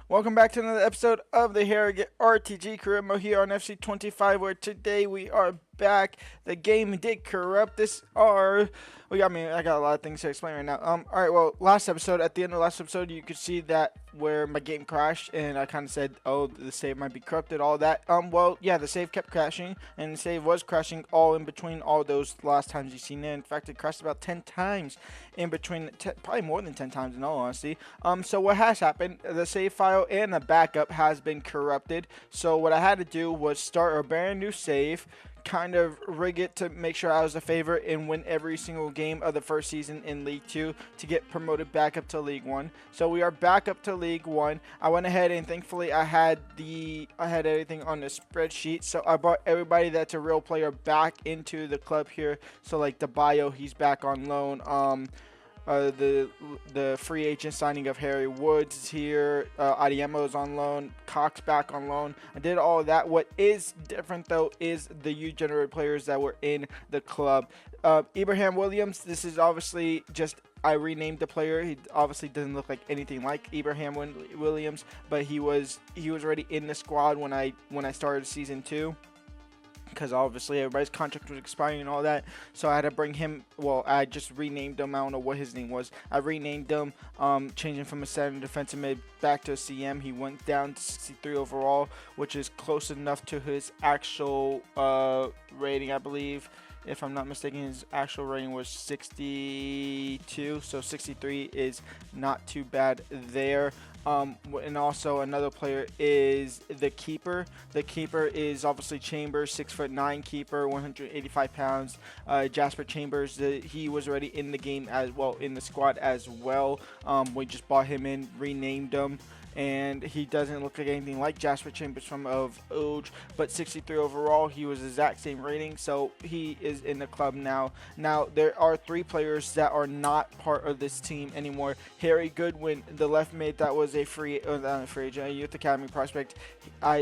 Welcome back to another episode of the Harrogate RTG Career Mode here on FC25, where today we are back. The game did corrupt. I got a lot of things to explain right now. Alright, well, at the end of last episode, you could see that where my game crashed, and I kind of said, oh, the save might be corrupted, all that. Well, yeah, the save kept crashing, and the save was crashing all in between all those last times you've seen it. In fact, it crashed about 10 times in between, probably more than 10 times in all honesty. So what has happened, the save file and the backup has been corrupted. So what I had to do was start a brand new save, kind of rig it to make sure I was a favorite and win every single game of the first season in League 2 to get promoted back up to League 1. So we are back up to League 1. I went ahead and thankfully I had everything on the spreadsheet. So I brought everybody that's a real player back into the club here. So like the bio, he's back on loan. The free agent signing of Harry Woods is here. Adiemo's on loan. Cox back on loan. I did all of that. What is different though is the U-generated players that were in the club. Ibrahim Williams. This is obviously just I renamed the player. He obviously doesn't look like anything like Ibrahim Williams, but he was already in the squad when I started season 2. Because obviously everybody's contract was expiring and all that, so I had to bring him. Well, I just renamed him. I don't know what his name was. I renamed him, changing from a center defensive mid back to a CM. He went down to 63 overall, which is close enough to his actual rating, I believe. If I'm not mistaken, his actual rating was 62, so 63 is not too bad there. And also another player is the keeper. The keeper is obviously Chambers, 6'9" keeper, 185 pounds. Jasper Chambers, he was already in the game as well, in the squad as well. We just bought him in, renamed him. And he doesn't look like anything like Jasper Chambers from of Oj, but 63 overall. He was the exact same rating, so he is in the club now. Now there are 3 players that are not part of this team anymore. Harry Goodwin, the left mid that was a a youth academy prospect.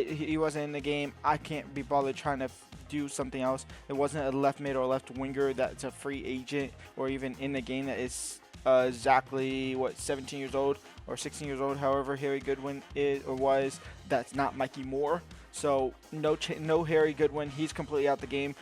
He wasn't in the game. I can't be bothered trying to do something else. It wasn't a left mid or left winger that's a free agent or even in the game that is exactly 17 years old or 16 years old, however Harry Goodwin is or was. That's not Mikey Moore. So no Harry Goodwin. He's completely out the game.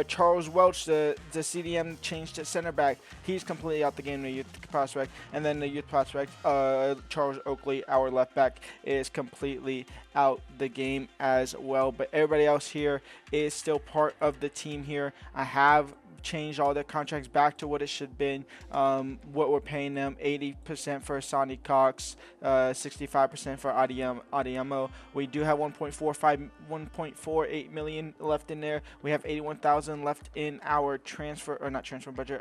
Charles Welch, the CDM, changed to center back. He's completely out the game, the youth prospect. And then the youth prospect, Charles Oakley, our left back, is completely out the game as well. But everybody else here is still part of the team here. I have changed all their contracts back to what it should have been. What we're paying them, 80% for Sonny Cox, 65% for Adiemo. We do have 1.48 million left in there. We have 81,000 left in our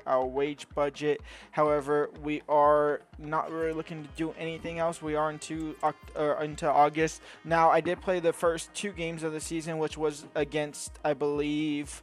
our wage budget. However, we are not really looking to do anything else. We are into August. Now, I did play the first 2 games of the season, which was against, I believe,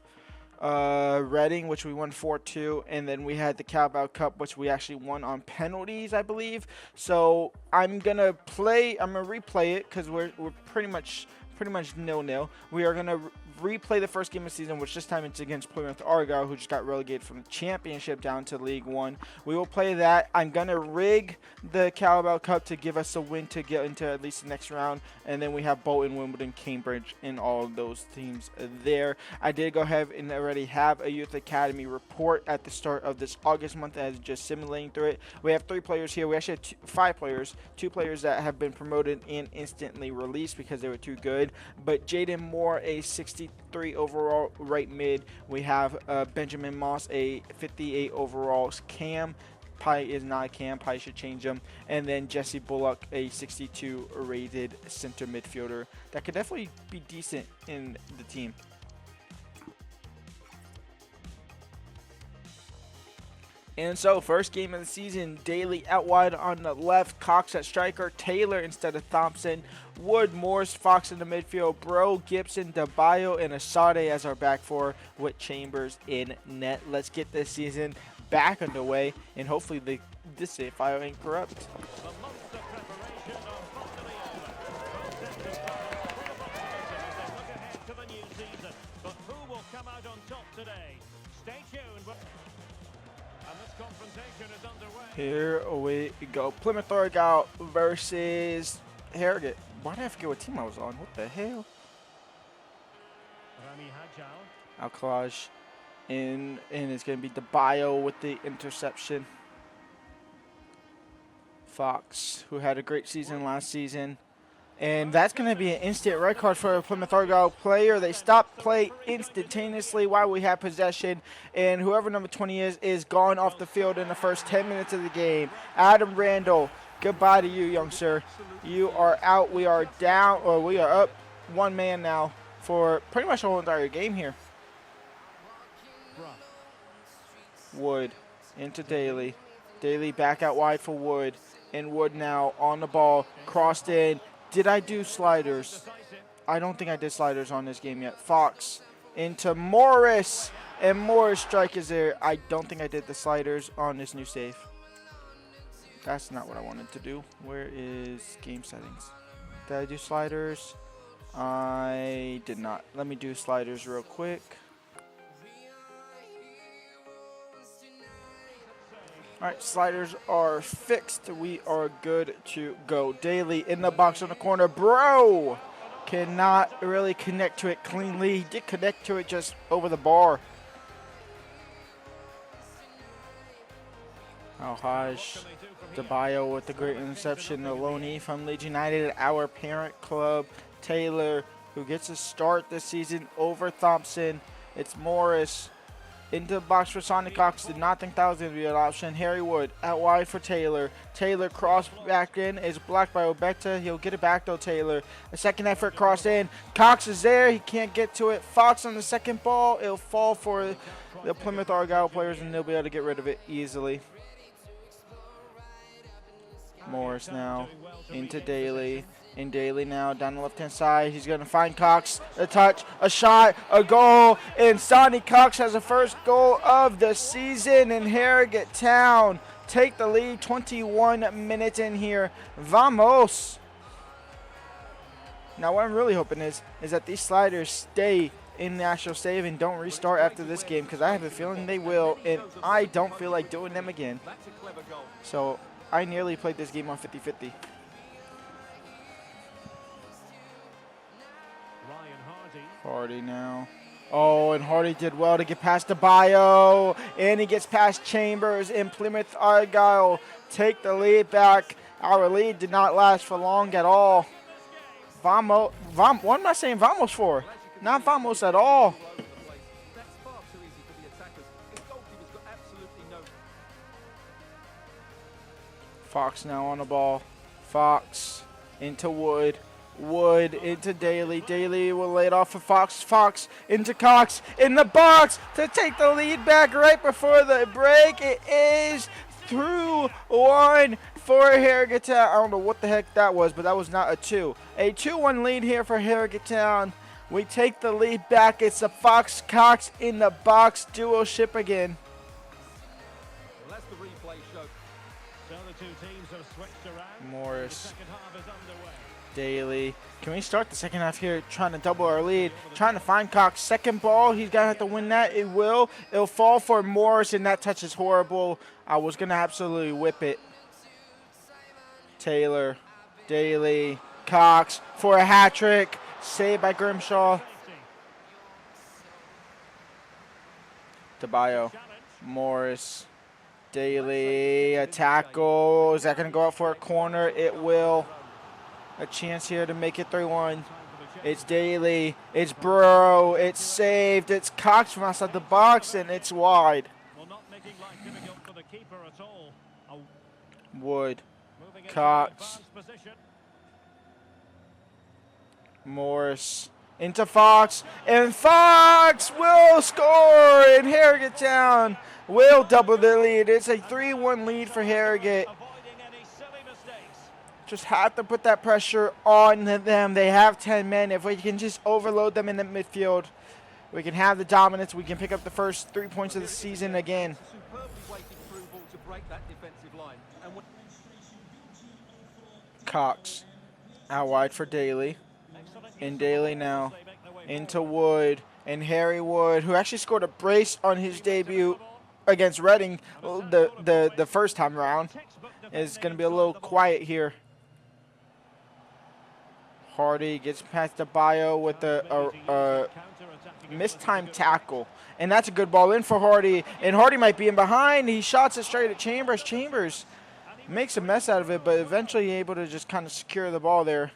Reading, which we won 4-2, and then we had the Carabao Cup, which we actually won on penalties, I believe. So I'm gonna replay it because we're pretty much 0-0. We are gonna replay the first game of the season, which this time it's against Plymouth Argyle, who just got relegated from the Championship down to League 1. We will play that. I'm gonna rig the Carabao Cup to give us a win to get into at least the next round, and then we have Bolton, Wimbledon, Cambridge, and all of those teams there. I did go ahead and already have a Youth Academy report at the start of this August month as just simulating through it. We have 3 players here. We actually have 5 players. 2 players that have been promoted and instantly released because they were too good. But Jaden Moore, a 63 overall right mid. We have Benjamin Moss, a 58 overall cam. Probably is not a cam. Probably should change him. And then Jesse Bullock, a 62 rated center midfielder that could definitely be decent in the team. And so, first game of the season, Daly out wide on the left, Cox at striker, Taylor instead of Thompson, Wood, Morse, Fox in the midfield, Bro, Gibson, DeBayo, and Asade as our back 4 with Chambers in net. Let's get this season back underway, and hopefully this save file ain't corrupt. Here we go. Plymouth Argyle versus Harrogate. Why did I forget what team I was on? What the hell? Alcalaj in, and it's going to be DeBio with the interception. Fox, who had a great season last season. And that's going to be an instant red card for a Plymouth Argyle player. They stopped play instantaneously while we had possession. And whoever number 20 is gone off the field in the first 10 minutes of the game. Adam Randall, goodbye to you, young sir. You are out. We are down, or we are up one man now for pretty much the whole entire game here. Wood into Daly. Daly back out wide for Wood. And Wood now on the ball, crossed in. Did I do sliders? I don't think I did sliders on this game yet. Fox into Morris, and Morris' strike is there. I don't think I did the sliders on this new save. That's not what I wanted to do. Where is game settings? Did I do sliders? I did not. Let me do sliders real quick. All right, sliders are fixed. We are good to go. Daly in the box on the corner. Bro cannot really connect to it cleanly. He did connect to it just over the bar. Alhaj DeBio with the great interception. Aloni from Leeds United, our parent club. Taylor, who gets a start this season over Thompson. It's Morris. Into the box for Sonny Cox. Did not think that was going to be an option. Harry Wood out wide for Taylor. Taylor cross back in. Is blocked by Obekta. He'll get it back though, Taylor. A second effort cross in. Cox is there. He can't get to it. Fox on the second ball. It'll fall for the Plymouth Argyle players, and they'll be able to get rid of it easily. Morris now into Daly. In Daly now down the left-hand side. He's going to find Cox. A touch, a shot, a goal. And Sonny Cox has the first goal of the season in Harrogate Town. Take the lead, 21 minutes in here. Vamos. Now what I'm really hoping is that these sliders stay in the actual save and don't restart after this game, because I have a feeling they will, and I don't feel like doing them again. So I nearly played this game on 50-50. Hardy now. Oh, and Hardy did well to get past DeBio. And he gets past Chambers, and Plymouth Argyle take the lead back. Our lead did not last for long at all. What am I saying vamos for? Not vamos at all. Fox now on the ball. Fox into Wood. Wood into Daly. Daly will lay it off for Fox. Fox into Cox in the box to take the lead back right before the break. It is 2-1 for Harrogate Town. I don't know what the heck that was, but that was not a 2. A 2-1 lead here for Harrogate Town. We take the lead back. It's a Fox-Cox in the box duo ship again. Well, that's the replay show. So the two teams have switched around. Morris. Daly. Can we start the second half here trying to double our lead? Trying to find Cox. Second ball. He's going to have to win that. It will. It'll fall for Morris, and that touch is horrible. I was going to absolutely whip it. Taylor. Daly. Cox for a hat trick. Saved by Grimshaw. DeBio. Morris. Daly. A tackle. Is that going to go out for a corner? It will. A chance here to make it 3-1. It's Daly. It's Burrow. It's saved. It's Cox from outside the box, and it's wide. Wood. Cox. Morris. Into Fox. And Fox will score! And Harrogate Town will double the lead. It's a 3-1 lead for Harrogate. Just have to put that pressure on them. They have 10 men. If we can just overload them in the midfield, we can have the dominance. We can pick up the first 3 points of the season again. Cox out wide for Daly. And Daly now into Wood. And Harry Wood, who actually scored a brace on his debut against Reading the first time around, is going to be a little quiet here. Hardy gets past the bio with a mistimed tackle. And that's a good ball in for Hardy. And Hardy might be in behind. He shots it straight at Chambers. Chambers makes a mess out of it, but eventually able to just kind of secure the ball there.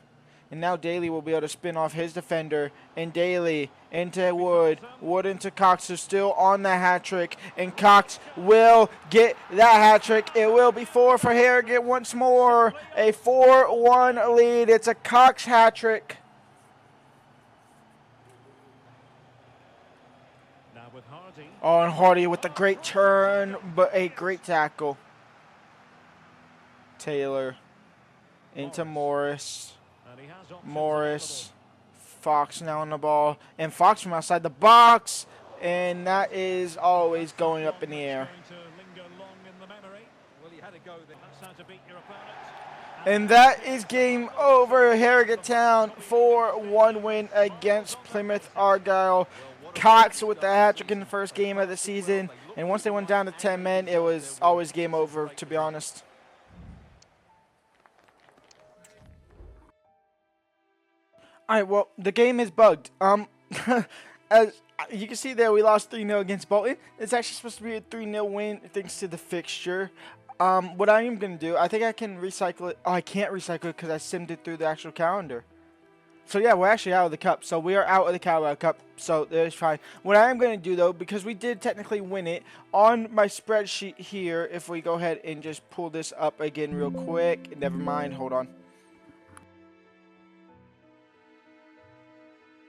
And now Daly will be able to spin off his defender. And Daly into Wood. Wood into Cox, who's still on the hat trick. And Cox will get that hat trick. It will be 4 for Harrogate once more. A 4-1 lead. It's a Cox hat trick. Now with Hardy. Oh, and Hardy with a great turn, but a great tackle. Taylor into Morris. Morris, Fox now on the ball, and Fox from outside the box, and that is always going up in the air. And that is game over. Harrogate Town 4-1 win against Plymouth Argyle. Cox with the hat trick in the first game of the season, and once they went down to 10 men, it was always game over, to be honest. All right, well, the game is bugged. As you can see there, we lost 3-0 against Bolton. It's actually supposed to be a 3-0 win thanks to the fixture. What I am going to do, I think I can recycle it. Oh, I can't recycle it because I simmed it through the actual calendar. So, yeah, we're actually out of the cup. So, we are out of the Carabao Cup. So, that's fine. What I am going to do, though, because we did technically win it, on my spreadsheet here, if we go ahead and just pull this up again real quick. Never mind. Hold on.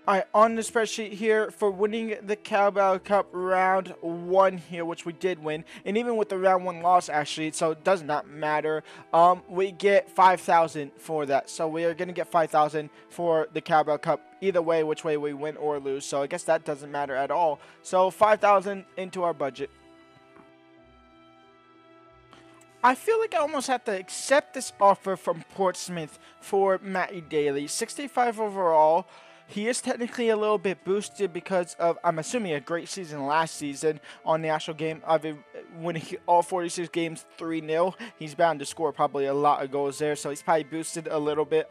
All right, on the spreadsheet here for winning the Carabao Cup round 1 here, which we did win, and even with the round 1 loss actually, so it does not matter. We get 5,000 for that, so we are going to get 5,000 for the Carabao Cup either way, which way we win or lose. So I guess that doesn't matter at all. So 5,000 into our budget. I feel like I almost have to accept this offer from Portsmouth for Matty Daly. 65 overall. He is technically a little bit boosted because of, I'm assuming, a great season last season on the actual game. Winning all 46 games 3-0. He's bound to score probably a lot of goals there, so he's probably boosted a little bit.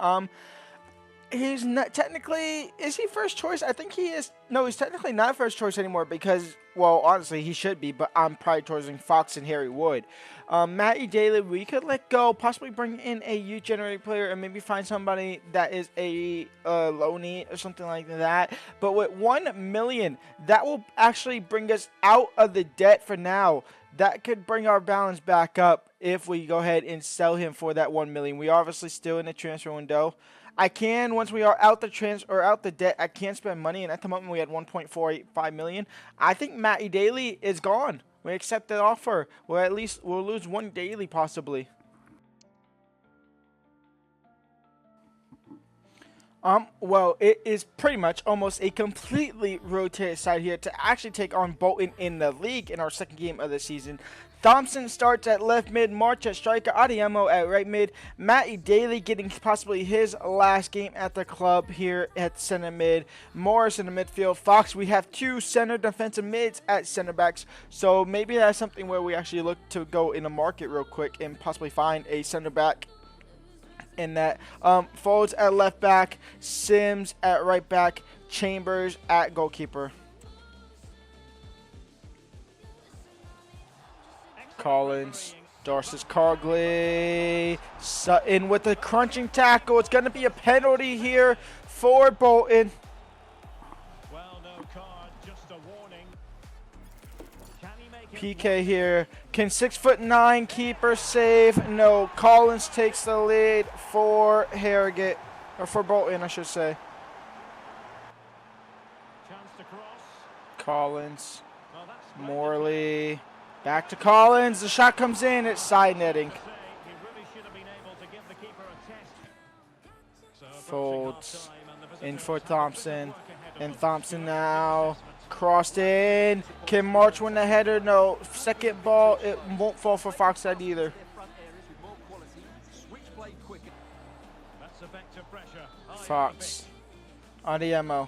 He's not technically, is he first choice? I think he is. No, he's technically not first choice anymore because, well, honestly, he should be, but I'm probably choosing Fox and Harry Wood. Matty Daly, we could let go, possibly bring in a youth generated player and maybe find somebody that is a loanee or something like that. But with 1 million, that will actually bring us out of the debt for now. That could bring our balance back up if we go ahead and sell him for that 1 million. We are obviously still in the transfer window. I can, once we are out the debt, I can spend money, and at the moment we had 1.485 million. I think Matty Daly is gone. We accept that offer. Well, at least we'll lose 1 Daly possibly. Well, it is pretty much almost a completely rotated side here to actually take on Bolton in the league in our second game of the season. Thompson starts at left mid, March at striker, Adiemo at right mid, Matty Daly getting possibly his last game at the club here at center mid, Morris in the midfield, Fox. We have 2 center defensive mids at center backs, so maybe that's something where we actually look to go in the market real quick and possibly find a center back in that. Folds at left back, Sims at right back, Chambers at goalkeeper. Collins, Darcis Cargley, Sutton with a crunching tackle. It's going to be a penalty here for Bolton. Well, no card, just a warning. Can he make PK here. Can 6'9" keeper save? No. Collins takes the lead for Harrogate, or for Bolton, I should say. Chance to cross. Collins, Well, that's Morley. Back to Collins. The shot comes in. It's side netting. he really should have been able to give the keeper a test. So Folds in for Thompson. And Thompson now crossed in. Can March win the header? No. Second ball. It won't fall for Foxside either. That's effective pressure. Fox. Adiemo.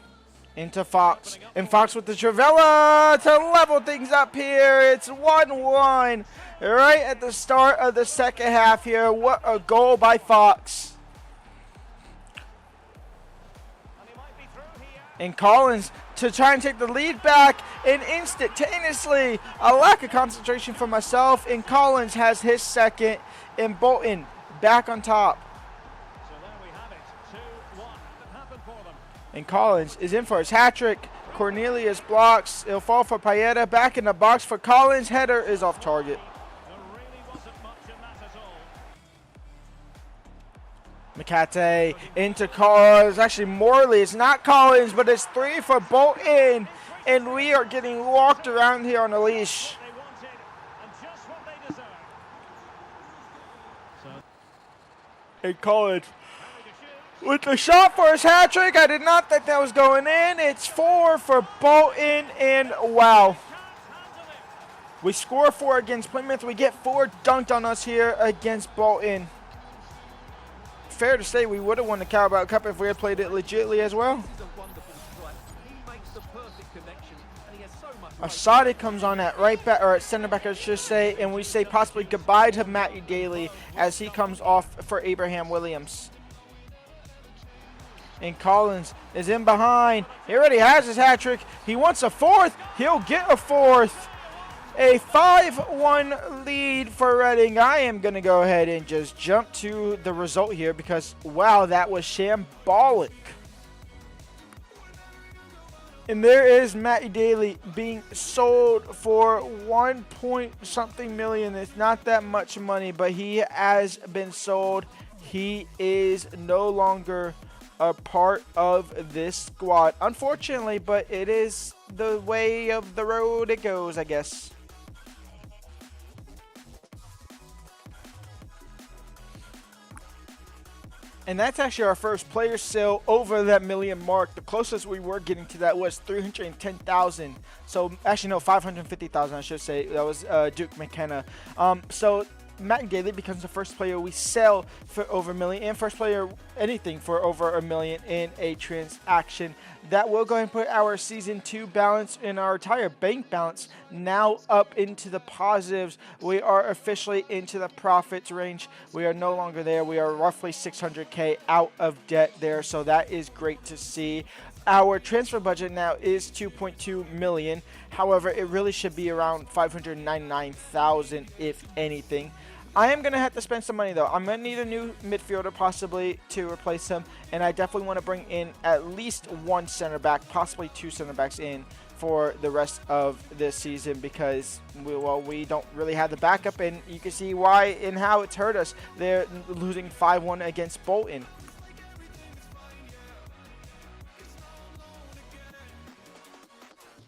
Into Fox. And Fox with the Trivella to level things up here. It's 1-1 right at the start of the second half here. What a goal by Fox. And Collins to try and take the lead back, and instantaneously a lack of concentration for myself, and Collins has his second, and Bolton back on top. So there we have it, 2-1. That happened for them. And Collins is in for his hat trick. Cornelius blocks. It'll fall for Paeta. Back in the box for Collins. Header is off target. There really wasn't much in that at all. Makate into Collins. Actually, Morley. It's not Collins, but it's 3 for Bolton. And we are getting walked around here on a leash. They wanted, and just what they deserve. So, And Collins Harry to shoot. with the shot for his hat trick. I did not think that was going in. It's 4 for Bolton, and wow. We score 4 against Plymouth. We get 4 dunked on us here against Bolton. Fair to say we would have won the Carabao Cup if we had played it legitly as well. This is a wonderful strike. He makes the perfect connection, and he has so much. Asadi comes on at right back, or at center back, I should say, and we say possibly goodbye to Matty Daly as he comes off for Abraham Williams. And Collins is in behind. He already has his hat trick. He wants a 4th. He'll get a 4th. A 5-1 lead for Reading. I am going to go ahead and just jump to the result here because, wow, that was shambolic. And there is Matty Daly being sold for 1 point something million. It's not that much money, but he has been sold. He is no longer a part of this squad, unfortunately, but it is the way of the road it goes, I guess. And that's actually our first player sale over that million mark. The closest we were getting to that was 310,000. So actually no, 550,000 I should say. That was Duke McKenna. So Matt Daly becomes the first player we sell for over $1 million, and first player anything for over $1 million in a transaction. That will go ahead and put our season 2 balance and our entire bank balance now up into the positives. We are officially into the profits range. We are no longer there. We are roughly 600K out of debt there, so that is great to see. Our transfer budget now is 2.2 million. However, it really should be around 599,000 if anything. I am going to have to spend some money though. I'm going to need a new midfielder possibly to replace him, and I definitely want to bring in at least 1 center back, possibly 2 center backs in for the rest of this season because we don't really have the backup, and you can see why and how it's hurt us. They're losing 5-1 against Bolton.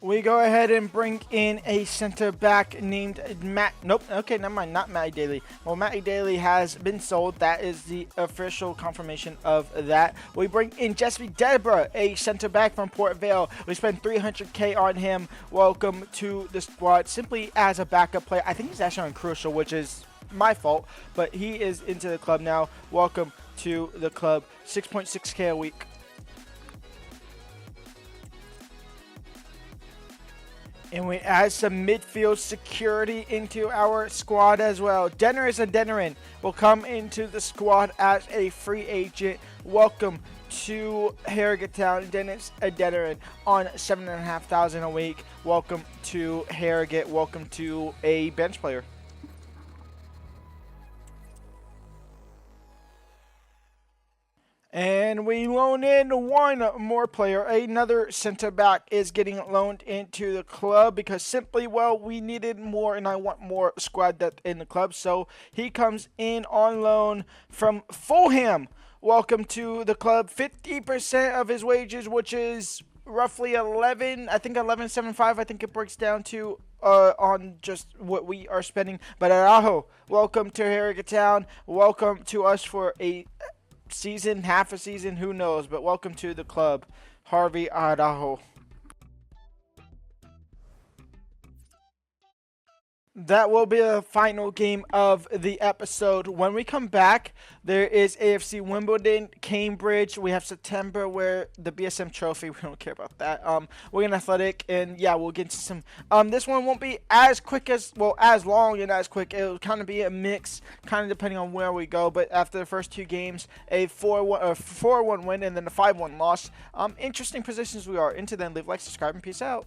We go ahead and bring in a center back named Matt. Nope. Okay, never mind. Not Matty Daly. Well, Matty Daly has been sold. That is the official confirmation of that. We bring in Jesse Deborah, a center back from Port Vale. We spend 300K on him. Welcome to the squad simply as a backup player. I think he's actually on Crucial, which is my fault, but he is into the club now. Welcome to the club. 6.6K a week. And we add some midfield security into our squad as well. Dennis Adeniran will come into the squad as a free agent. Welcome to Harrogate Town, Dennis Adeniran on $7,500 a week. Welcome to Harrogate. Welcome to a bench player. And we loan in 1 more player. Another center back is getting loaned into the club because simply, well, we needed more and I want more squad depth in the club. So he comes in on loan from Fulham. Welcome to the club. 50% of his wages, which is roughly 11, I think 11.75. I think it breaks down to on just what we are spending. But Arajo, welcome to Harrogate Town. Welcome to us for a season, half a season, who knows, but welcome to the club, Harvey Arajo. That will be the final game of the episode. When we come back, there is AFC Wimbledon, Cambridge. We have September where the BSM Trophy. We don't care about that. We're in Athletic, and yeah, we'll get into some. This one won't be as quick as as long and as quick. It'll kind of be a mix, kind of depending on where we go. But after the first 2 games, a 4-1 win and then a 5-1 loss. Interesting positions we are. Into then, leave, like, subscribe, and peace out.